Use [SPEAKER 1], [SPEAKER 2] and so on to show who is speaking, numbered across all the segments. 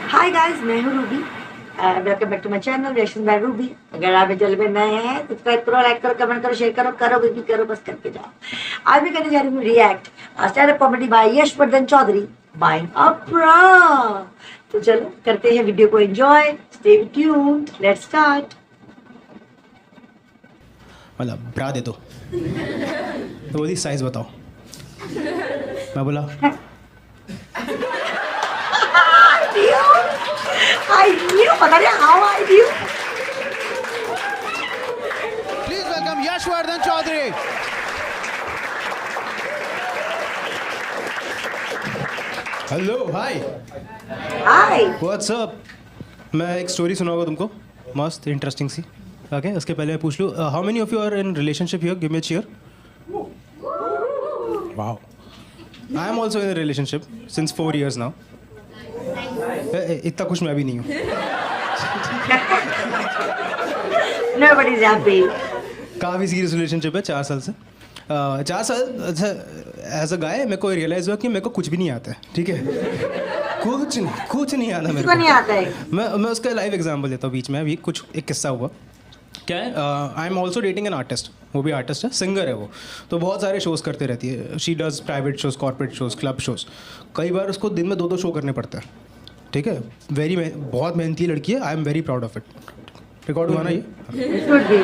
[SPEAKER 1] हाय guys, मैं हूँ Ruby. Welcome back to my channel reaction by Ruby. अगर आप इस चैनल पे नए हैं सब्सक्राइब करो, लाइक करो, कमेंट करो, शेयर करो, करोगे भी करो, बस करके जाओ। आज मैं करने जा रही हूँ react stand up comedy by Yashvardhan Chaudhary by Apara. तो चलो करते हैं वीडियो को enjoy. Stay tuned, let's start.
[SPEAKER 2] मतलब ब्रा दे दो तो बोली साइज बताओ। मैं बोला
[SPEAKER 1] I knew, पता नहीं how I knew.
[SPEAKER 2] Please welcome Yashvardhan Chaudhary. Hello hi
[SPEAKER 1] Hi.
[SPEAKER 2] What's up. मैं एक स्टोरी सुनाऊंगा तुमको, मस्त इंटरेस्टिंग सी। ओके उसके पहले मैं पूछ लूँ, how many of you are in relationship here? Give me a cheer. Wow, I am also in relationship since 4 years now. इतना खुश मैं भी नहीं हूँ।
[SPEAKER 1] Nobody's happy.
[SPEAKER 2] काफ़ी सीरियस रिलेशनशिप है 4 साल से। 4 साल अच्छा, एज अ गाय मेरे को रियलाइज़ हुआ कि मेरे को कुछ भी नहीं आता है। ठीक है, कुछ नहीं आता मेरे
[SPEAKER 1] किसको नहीं आता है?
[SPEAKER 2] मैं उसका लाइव एग्जाम्पल देता हूँ बीच में। अभी कुछ एक किस्सा हुआ। क्या है, आई am also dating an artist. वो भी आर्टिस्ट है, सिंगर है वो। तो बहुत सारे शोज़ करते रहती है। She does private shows, corporate shows, club shows. कई बार उसको दिन में 2-2 शो करने पड़ते हैं। ठीक है, बहुत मेहनती लड़की है। I am very proud of it. Record हुआ ना ये?
[SPEAKER 1] Should be.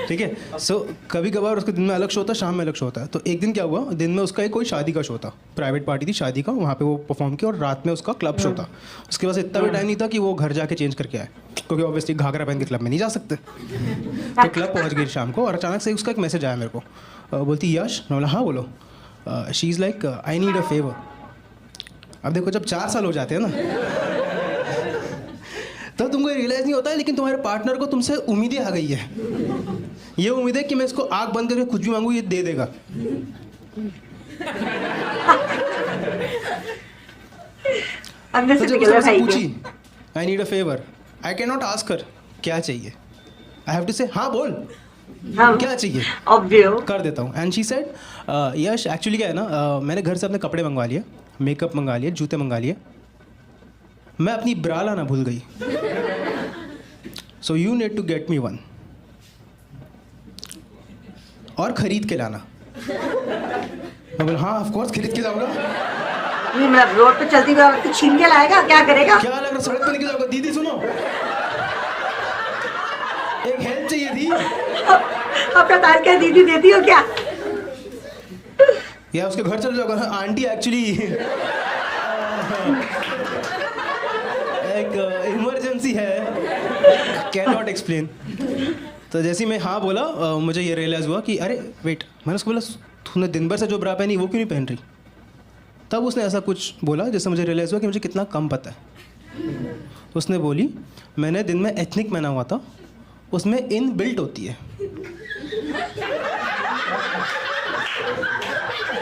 [SPEAKER 2] ठीक है। सो कभी कभार उसके दिन में अलग शो होता है, शाम में अलग शो होता है। तो एक दिन क्या हुआ, दिन में उसका एक कोई शादी का शो था, प्राइवेट पार्टी थी शादी का, वहाँ पे वो परफॉर्म किया। और रात में उसका क्लब शो था। उसके पास इतना भी टाइम नहीं था कि वो घर जाके चेंज करके आए, क्योंकि ऑब्वियसली घाघरा पहन के क्लब में नहीं जा सकते। तो क्लब पहुँच गई शाम को, और अचानक से उसका एक मैसेज आया मेरे को। बोलती यश। मैं बोला हाँ बोलो। She is like I need a favour. अब देखो, जब 4 साल हो जाते हैं ना तो तुमको रियलाइज़ नहीं होता है, लेकिन तुम्हारे पार्टनर को तुमसे उम्मीदें आ गई है। ये उम्मीद है कि मैं इसको आँख बंद करके कुछ भी मांगू ये दे देगा।
[SPEAKER 1] अंदर
[SPEAKER 2] तो
[SPEAKER 1] से
[SPEAKER 2] जब
[SPEAKER 1] निकल रहा
[SPEAKER 2] उससे
[SPEAKER 1] है
[SPEAKER 2] पूछी I need a favour, I can not ask her क्या चाहिए। आई हैव टू से हाँ बोल
[SPEAKER 1] हाँ,
[SPEAKER 2] क्या चाहिए,
[SPEAKER 1] obvious.
[SPEAKER 2] कर देता हूँ। And she said Yash actually क्या है ना, मैंने घर से अपने कपड़े मंगवा लिए, मेकअप मंगा लिए, जूते मंगा लिए। मैं अपनी ब्रा लाना भूल गई। So you need to get me one, और खरीद के लाना। मैं बोला हाँ ऑफ कोर्स खरीद के लाऊंगा।
[SPEAKER 1] नहीं मतलब रोड पे चलती हुई औरत को छीन के लाएगा, क्या करेगा?
[SPEAKER 2] क्या लग रहा, सड़क पे लेके जाऊंगा। दीदी सुनो, एक हेल्प चाहिए थी।
[SPEAKER 1] अपना तार क्या दीदी देती हो क्या?
[SPEAKER 2] या उसके घर चले जाओगे। आंटी एक्चुअली एक इमरजेंसी है, कैन नॉट एक्सप्लेन। तो जैसे ही मैं हाँ बोला, मुझे ये रियलाइज़ हुआ कि अरे वेट, मैंने उसको बोला तूने दिन भर से जो ब्रा पहनी वो क्यों नहीं पहन रही। तब उसने ऐसा कुछ बोला जिससे मुझे रियलाइज़ हुआ कि मुझे कितना कम पता है। तो उसने बोली मैंने दिन में एथनिक पहना हुआ था, उसमें इन बिल्ट होती है।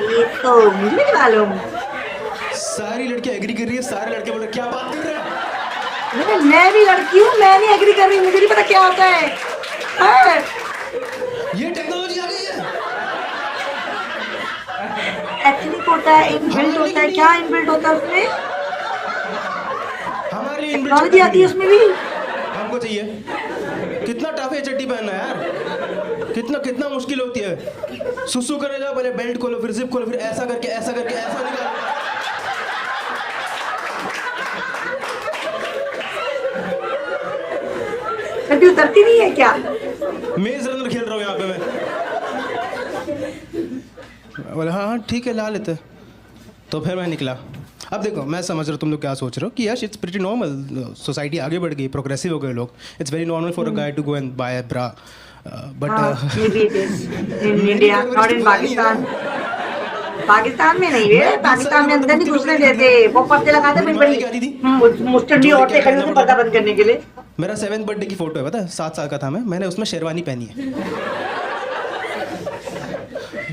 [SPEAKER 1] ये तो मुझे नहीं मालूम।
[SPEAKER 2] सारी लड़कियां एग्री कर रही है, सारे लड़के बोल रहे क्या बात कर रहे हैं।
[SPEAKER 1] मैं भी लड़की हूँ, मैं नहीं एग्री कर रही, मुझे नहीं पता क्या होता है। हाँ।
[SPEAKER 2] ये टेक्नोलॉजी आ गई है।
[SPEAKER 1] एथनिक होता है, इनबिल्ट होता है, क्या इनबिल्ट होता है उसमें?
[SPEAKER 2] हमारे लिए
[SPEAKER 1] टेक्नोलॉजी आती है उसमें भी।
[SPEAKER 2] हमको चाहिए। कितना टफ है चड्डी पहनना यार, कितना मुश्किल होती है। सुसु करे जाओ, पहले बेल्ट खोलो, फिर जिप खोलो, फिर ऐसा करके ऐसा निकालो।
[SPEAKER 1] कभी उतरती नहीं है क्या?
[SPEAKER 2] मेज रनर खेल रहा हूँ यहाँ पे मैं। बोले हाँ ठीक है ला लेते। तो फिर मैं निकला। अब देखो, मैं समझ रहा हूँ तुम लोग क्या सोच रहे हो कि yes it's pretty normal, society आगे बढ़ गई, प्रोग्रेसिव हो गए लोग। It's very normal for a guy to go and buy a bra, but
[SPEAKER 1] maybe it is in India, not in Pakistan. Pakistan में नहीं है, पाकिस्तान में अंदर नहीं घुसने देते, वो पर्दे लगाते बड़ी बड़ी मुस्टंडी औरतें खड़ी होती पर्दा बंद करने के लिए।
[SPEAKER 2] मेरा 7th बर्थडे की फोटो है, पता है 7 साल का था मैं, मैंने उसमें शेरवानी पहनी है।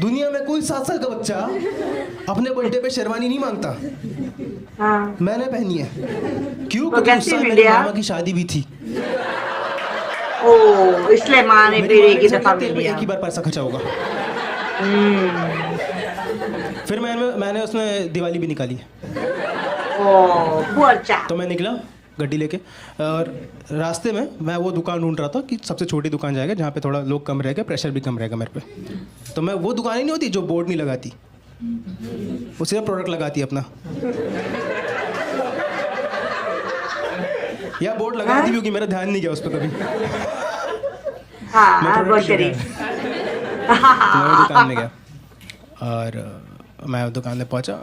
[SPEAKER 2] दुनिया में कोई 7 साल का बच्चा अपने बर्थडे पे शेरवानी नहीं मांगता।
[SPEAKER 1] हाँ।
[SPEAKER 2] मैंने पहनी है। क्यों? क्योंकि उस साल मेरी मामा की शादी भी थी।
[SPEAKER 1] ओ, इसलिए माँ ने फिर एक ही दफा
[SPEAKER 2] एक ही बार पैसा खर्चा होगा। फिर मैंने उसमें दिवाली भी निकाली है।
[SPEAKER 1] अब्बू अर्चा।
[SPEAKER 2] तो मैं निकला गड्डी लेके और रास्ते में मैं वो दुकान ढूंढ रहा था कि सबसे छोटी दुकान जाएगा जहाँ पे थोड़ा लोग कम रहेगा, प्रेशर भी कम रहेगा मेरे पे। तो मैं वो दुकान ही नहीं होती जो बोर्ड नहीं लगाती, वो सिर्फ प्रोडक्ट लगाती है अपना, या बोर्ड लगाती भी क्योंकि मेरा ध्यान नहीं गया उस पर कभी।
[SPEAKER 1] हाँ बहुत शरीफ।
[SPEAKER 2] तो मैं वो दुकान में गया और मैं दुकान में पहुंचा,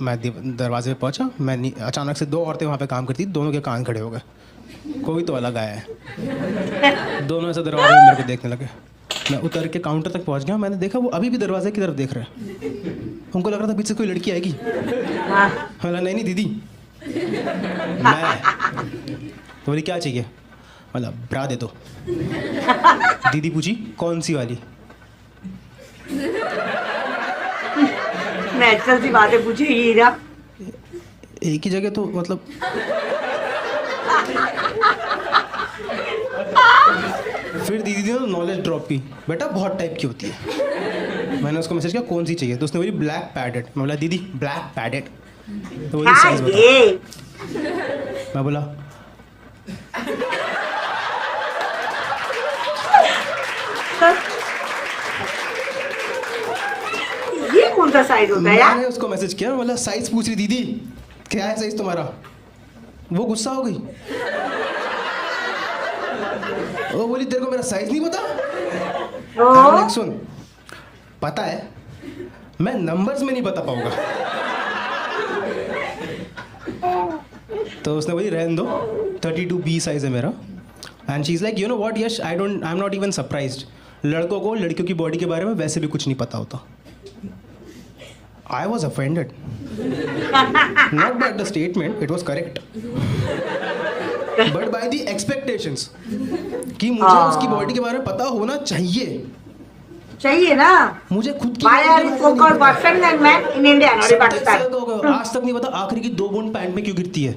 [SPEAKER 2] मैं दरवाजे पे पहुंचा, मैं अचानक से 2 औरतें वहाँ पे काम करती, दोनों के कान खड़े हो गए, कोई तो अलग आया है। दोनों ऐसे दरवाजे में मेरे को देखने लगे। मैं उतर के काउंटर तक पहुंच गया, मैंने देखा वो अभी भी दरवाजे की तरफ देख रहे हैं। उनको लग रहा था पीछे कोई लड़की आएगी। बोला नहीं दीदी मैं। तो बोली क्या चाहिए? मतलब ब्रा दे दो। दीदी पूछी कौन सी वाली?
[SPEAKER 1] नेचुरल सी बातें पूछेगी ना,
[SPEAKER 2] एक ही जगह तो मतलब। फिर दीदी ने नॉलेज ड्रॉप की, बेटा बहुत टाइप की होती है। मैंने उसको मैसेज किया कौन सी चाहिए, तो उसने बोली ब्लैक पैडेड। मैं बोला दीदी ब्लैक पैडेड, तो बोली साइज बता। मैं बोला
[SPEAKER 1] ये कौन सा साइज होता है यार?
[SPEAKER 2] मैंने उसको मैसेज किया, बोला साइज पूछ रही दीदी क्या है साइज तुम्हारा? वो गुस्सा हो गई, वो बोली तेरे को मेरा साइज नहीं पता?
[SPEAKER 1] ओ
[SPEAKER 2] सुन पता है मैं नंबर्स में नहीं बता पाऊंगा। तो उसने बोली रहने दो, 32B साइज है मेरा। And she is like you know what Yash I am not even surprised, लड़कों को लड़कियों की बॉडी के बारे में वैसे भी कुछ नहीं पता होता। I was offended. Not by the statement, it was correct. But by the expectations. कि मुझे उसकी बॉडी के बारे में पता होना चाहिए
[SPEAKER 1] ना।
[SPEAKER 2] मुझे खुद की
[SPEAKER 1] Why are you so called boyfriend and man in India not in Pakistan?
[SPEAKER 2] आज तक नहीं पता आखिरी की 2 बूंद पैंट में क्यों गिरती है।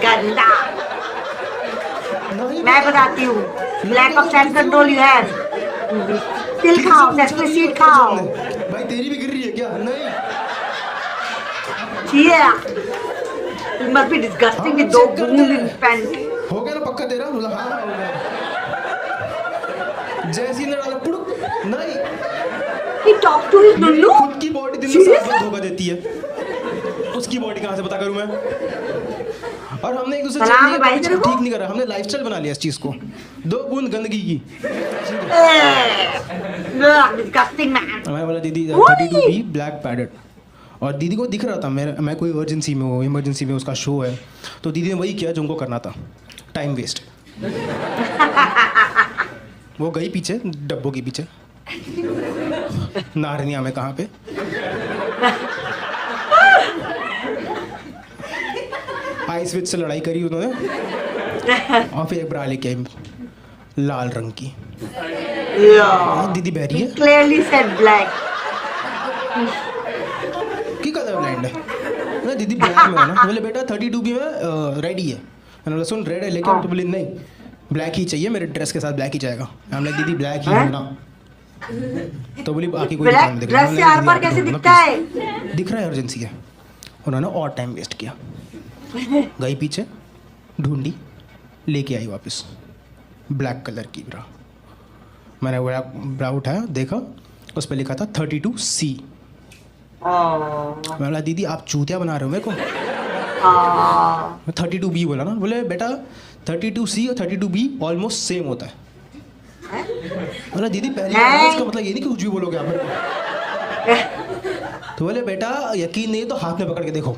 [SPEAKER 1] गंदा। मैं बताती हूँ, lack of self control you have. तिल खाओ, सेसमी सीड खाओ।
[SPEAKER 2] भाई तेरी भी गिर रही है क्या? नहीं।
[SPEAKER 1] It must be disgusting with 2 बूंद in pant.
[SPEAKER 2] हो गया ना पक्का तेरा? बोला हाँ हो गया। जैसी ने डाला पुड़ुक, नहीं।
[SPEAKER 1] He talk to his नुन्नू?
[SPEAKER 2] खुद की बॉडी दिन में 7 बार धोखा देती है, उसकी बॉडी कहाँ से पता करूँ मैं? और हमने एक दूसरे से ठीक नहीं करा, हमने लाइफस्टाइल बना लिया इस चीज को, 2 बूंद गंदगी की।
[SPEAKER 1] Disgusting man.
[SPEAKER 2] मैं बोला दीदी 32B ब्लैक पैडेड, और दीदी को दिख रहा था मैं कोई इमरजेंसी में हूँ, इमरजेंसी में उसका शो है, तो दीदी ने वही किया जो उनको करना था, टाइम वेस्ट। वो गई पीछे डब्बों के पीछे, नारनिया में कहाँ पे, आइस विच से लड़ाई करी उन्होंने, और फिर एक ब्रा लेके आई लाल रंग की। दीदी बहरी है,
[SPEAKER 1] Clearly said black.
[SPEAKER 2] की कलर ब्लाइंड है ना? दीदी ब्लैक में है ना? बोले बेटा 32B में रेड ही है। मैंने बोला सुन रेड है लेकिन, तो बोली नहीं ब्लैक ही चाहिए, मेरे ड्रेस के साथ ब्लैक ही जाएगा। हमने दीदी ब्लैक ही है ना? तो बोली बाकी कोई
[SPEAKER 1] ब्लैक ड्रेस से आर पार कैसे दिखता है?
[SPEAKER 2] दिख रहा है इमरजेंसी है। उन्होंने और टाइम वेस्ट किया, गई पीछे ढूंढी, लेके आई वापस ब्लैक कलर की ब्रा। मैंने वो ब्रा उठाया, देखा उस पर लिखा था 32C। मैं बोला दीदी आप चूतिया बना रहे हो मेरे को। 32B बोला ना, बोले बेटा 32C और 32B ऑलमोस्ट सेम होता है। बोला दीदी पहली बार इसका मतलब ये नहीं कि कुछ भी बोलोगे आप। तो बोले बेटा यकीन नहीं तो हाथ में पकड़ के देखो।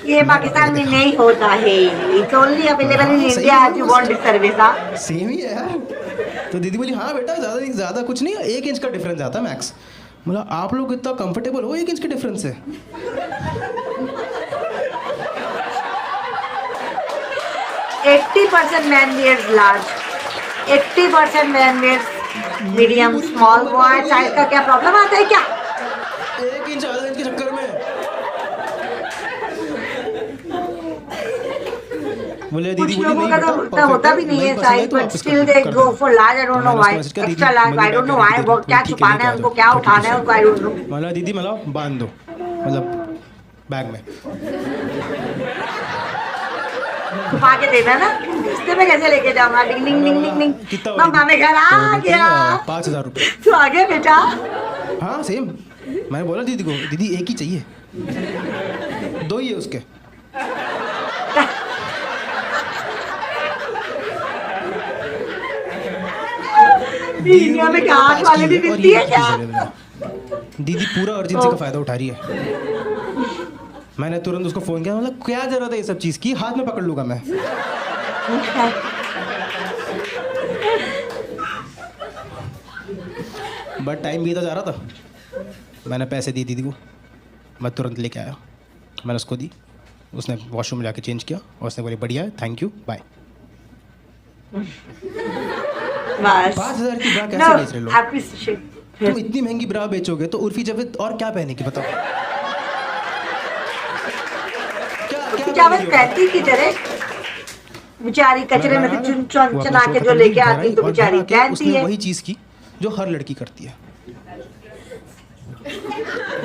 [SPEAKER 1] ये पाकिस्तान में नहीं होता है, it's only available in India as you want this service.
[SPEAKER 2] Same ही है यार। तो दीदी बोली हाँ बेटा ज़्यादा कुछ नहीं, 1 इंच का डिफरेंस आता है मैक्स। बोला आप लोग इतना कंफर्टेबल हो 1 इंच के डिफरेंस से?
[SPEAKER 1] 80% man wears large, 80% man wears medium, small. Boy size का क्या प्रॉब्लम आता है क्या?
[SPEAKER 2] 1 इंच आधा इंच के चक्कर में बोले
[SPEAKER 1] कुछ
[SPEAKER 2] दीदी बोली
[SPEAKER 1] लोगों
[SPEAKER 2] नहीं
[SPEAKER 1] का तो
[SPEAKER 2] बेटा,
[SPEAKER 1] उतना होता भी नहीं है size, but still they go for large. I don't know why, extra large, I don't know why, वो क्या छुपाना है उनको, क्या उठाना है उनको, आई डोंट नो।
[SPEAKER 2] मतलब दीदी मतलब बांध दो, मतलब बैग में
[SPEAKER 1] छुपा के देना ना, रिश्ते में कैसे लेके जाऊंगा? डिंग डिंग डिंग डिंग डिंग,
[SPEAKER 2] कितना
[SPEAKER 1] मम्मा मैं घर आ गया।
[SPEAKER 2] 5,000 रुपये।
[SPEAKER 1] तू आ गया बेटा?
[SPEAKER 2] हाँ सेम, मैंने बोला दीदी को, दीदी एक ही चाहिए, 2 ही है उसके।
[SPEAKER 1] इंडिया में कांच वाले भी मिलती है क्या?
[SPEAKER 2] दीदी पूरा अर्जेंसी का फायदा उठा रही है। मैंने तुरंत उसको फोन किया, मतलब क्या जरूरत है ये सब चीज की, हाथ में पकड़ लूंगा मैं। बट टाइम बीता जा रहा था, मैंने पैसे दिए दीदी को, मैं तुरंत लेके आया, मैंने उसको दी, उसने वॉशरूम में जाके चेंज किया और उसने बोली बढ़िया है, थैंक यू, बाय।
[SPEAKER 1] बस
[SPEAKER 2] 5,000 की ब्रा कैसे
[SPEAKER 1] नो
[SPEAKER 2] बेच रहे लोग?
[SPEAKER 1] एप्रिशिएट।
[SPEAKER 2] तुम इतनी महंगी ब्रा बेचोगे तो उर्फी जावेद और क्या पहनेगी बताओ? क्या
[SPEAKER 1] जावेद पहनती की तरह बेचारी कचरे में से चुन चुना के जो लेके आती तो बेचारी पहनती है।
[SPEAKER 2] वही चीज की जो हर लड़की करती है,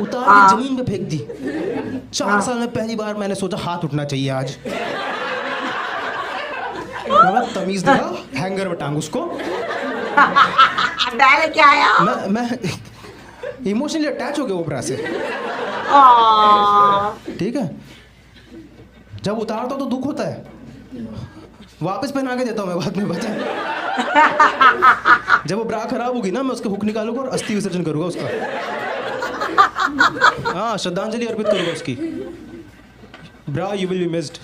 [SPEAKER 2] उतार
[SPEAKER 1] हाँ।
[SPEAKER 2] के जमीन पे फेंक दी। 4 साल में पहली बार मैंने सोचा हाथ उठना चाहिए आज। मैं तमीज दिखा, हैंगर में टांग उसको।
[SPEAKER 1] डायरेक्ट क्या आया?
[SPEAKER 2] मैं इमोशनली अटैच हो गया वो ब्रा से, ठीक है। जब उतारता हूं तो दुख होता है, वापस पहना के देता हूँ मैं बाद में, पता है। जब वो ब्रा खराब होगी ना, मैं उसके हुक निकालूंगा और अस्थि विसर्जन करूंगा उसका। हाँ, श्रद्धांजलि अर्पित करूंगा उसकी। Bro you will be missed,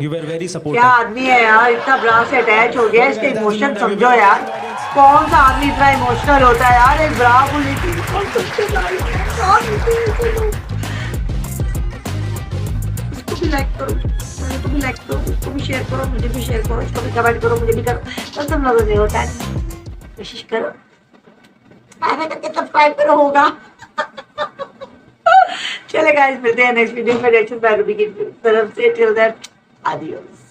[SPEAKER 2] you were very
[SPEAKER 1] क्या
[SPEAKER 2] सपोर्टिव।
[SPEAKER 1] आदमी है यार, इतना ब्रा से अटैच हो गया, इसके इमोशन समझो यार। कौन सा आदमी इतना इमोशनल होता है यार एक ब्रा को लेके? इसको भी लाइक करो, इसको भी लाइक करो, इसको भी शेयर करो, मुझे भी शेयर करो, इसको भी कमेंट करो, मुझे भी करो, तो तुम लोगों से होता है। कोशिश करो, ऐसा करके सब्सक्राइब करो, होगा। चले गाइस, मिलते हैं नेक्स्ट वीडियो में रिएक्शन बाय रूबी की तरफ से। Till then, adios.